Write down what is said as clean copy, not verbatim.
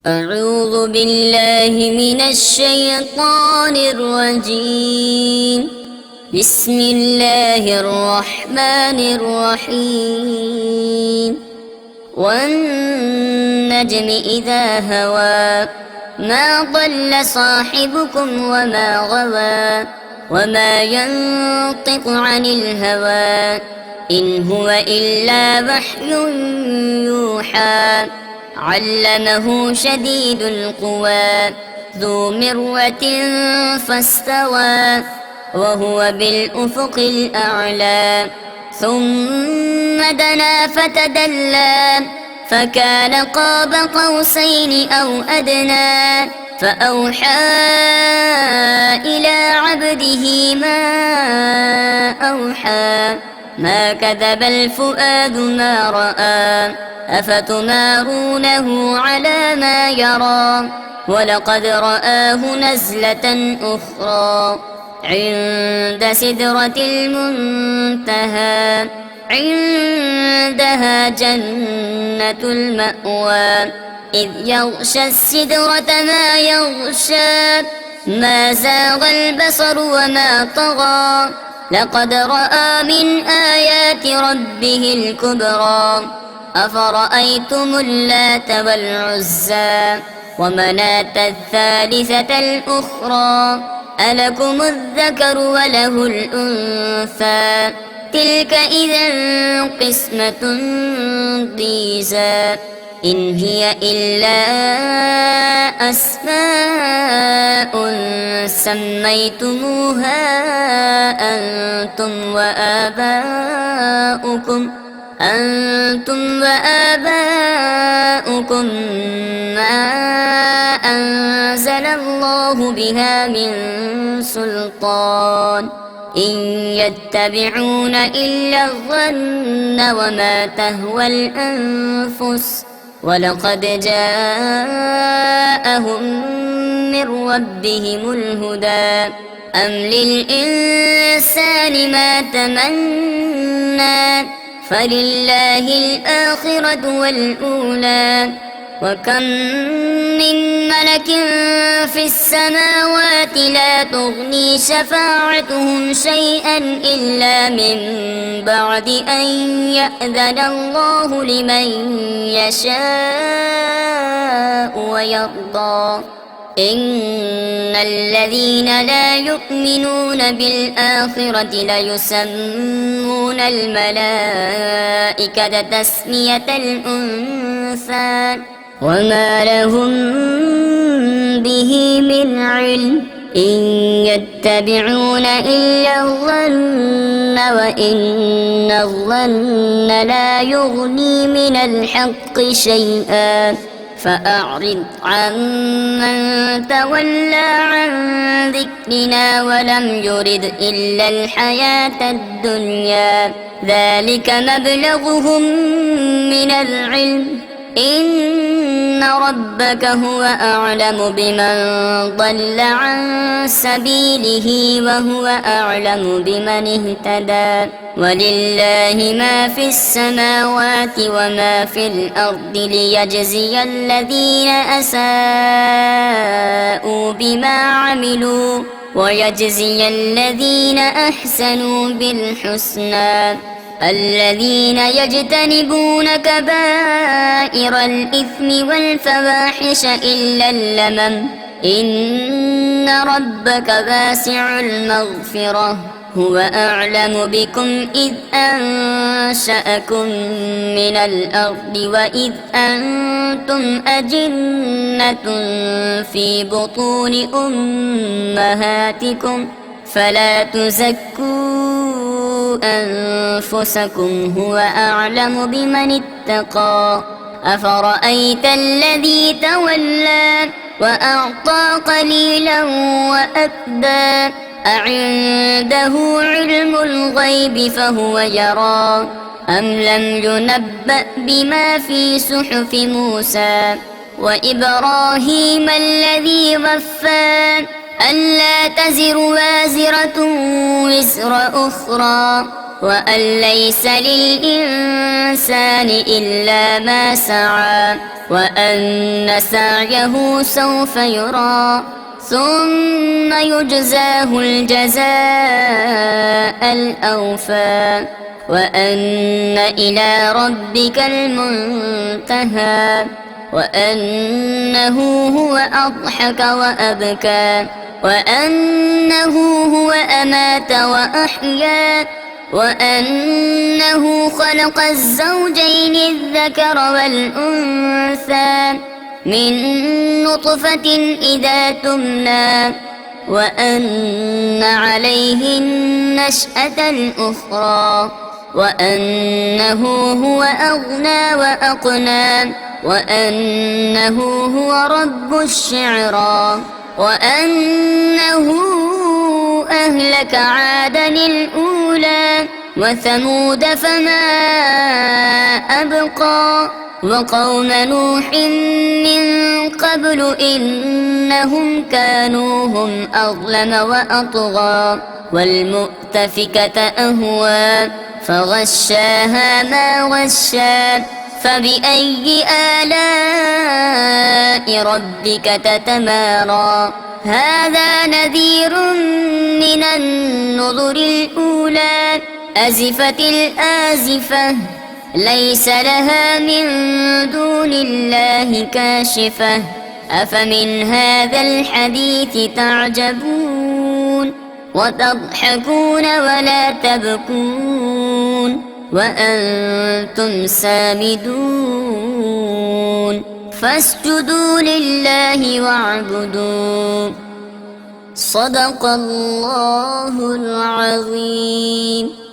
أعوذ بالله من الشيطان الرجيم. بسم الله الرحمن الرحيم. والنجم إذا هوى ما ضل صاحبكم وما غوى وما ينطق عن الهوى إن هو إلا وحي يوحى علمه شديد القوى ذو مرة فاستوى وهو بالأفق الأعلى ثم دنا فتدلى فكان قاب قوسين أو أدنى فأوحى إلى عبده ما أوحى ما كذب الفؤاد ما رأى أفتمارونه على ما يرى ولقد رآه نزلة أخرى عند سدرة المنتهى عندها جنة المأوى إذ يغشى السدرة ما يغشى ما زاغ البصر وما طغى لقد رأى من آيات ربه الكبرى أفرأيتم اللات والعزى ومناة الثالثة الأخرى ألكم الذكر وله الأنثى تلك إذا قسمة ضيزى إن هي إلا أسماء سميتموها أنتم وآباؤكم ما أنزل الله بها من سلطان إن يتبعون إلا الظن وما تهوى الأنفس ولقد جاءهم من ربهم الهدى أم للإنسان ما تمنى فلله الآخرة والأولى وكم من ملك في السماوات لا تغني شفاعتهم شيئا إلا من بعد أن يأذن الله لمن يشاء ويرضى إن الذين لا يؤمنون بالآخرة ليسمون الملائكة تسمية الأنثى وما لهم به من علم إن يتبعون إلا الظن وإن الظن لا يغني من الحق شيئا فأعرض عمن تولى عن ذكرنا ولم يرد إلا الحياة الدنيا ذلك مبلغهم من العلم إن ربك هو أعلم بمن ضل عن سبيله وهو أعلم بمن اهتدى ولله ما في السماوات وما في الأرض ليجزي الذين أساءوا بما عملوا ويجزي الذين أحسنوا بالحسنى الذين يجتنبون كبائر الإثم والفواحش إلا اللمم إن ربك واسع المغفرة هو أعلم بكم إذ أنشأكم من الأرض وإذ أنتم أجنة في بطون أمهاتكم فلا تزكوا أنفسكم هو أعلم بمن اتقى أفرأيت الذي تولى وأعطى قليلا وأكدى أعنده علم الغيب فهو يرى أم لم ينبأ بما في صحف موسى وإبراهيم الذي وفى ألا تزر وازرة وزر أخرى وأن ليس للإنسان إلا ما سعى وأن سعيه سوف يرى ثم يجزاه الجزاء الأوفى وأن إلى ربك المنتهى وأنه هو أضحك وأبكى وأنه هو أمات وأحيا وأنه خلق الزوجين الذكر والأنثى من نطفة إذا تمنى وأن عليه النشأة الأخرى وأنه هو أغنى وأقنى وأنه هو رب الشعرى وأنه أهلك عادا الأولى وثمود فما أبقى وقوم نوح من قبل إنهم كانوا هم أظلم وأطغى والمؤتفكة أهوى فغشاها ما غشى فبأي آلاء ربك تتمارى هذا نذير من النذر الأولى أزفت الآزفة ليس لها من دون الله كاشفة أفمن هذا الحديث تعجبون وتضحكون ولا تبكون وأنتم سامدون فاسجدوا لله واعبدوا صدق الله العظيم.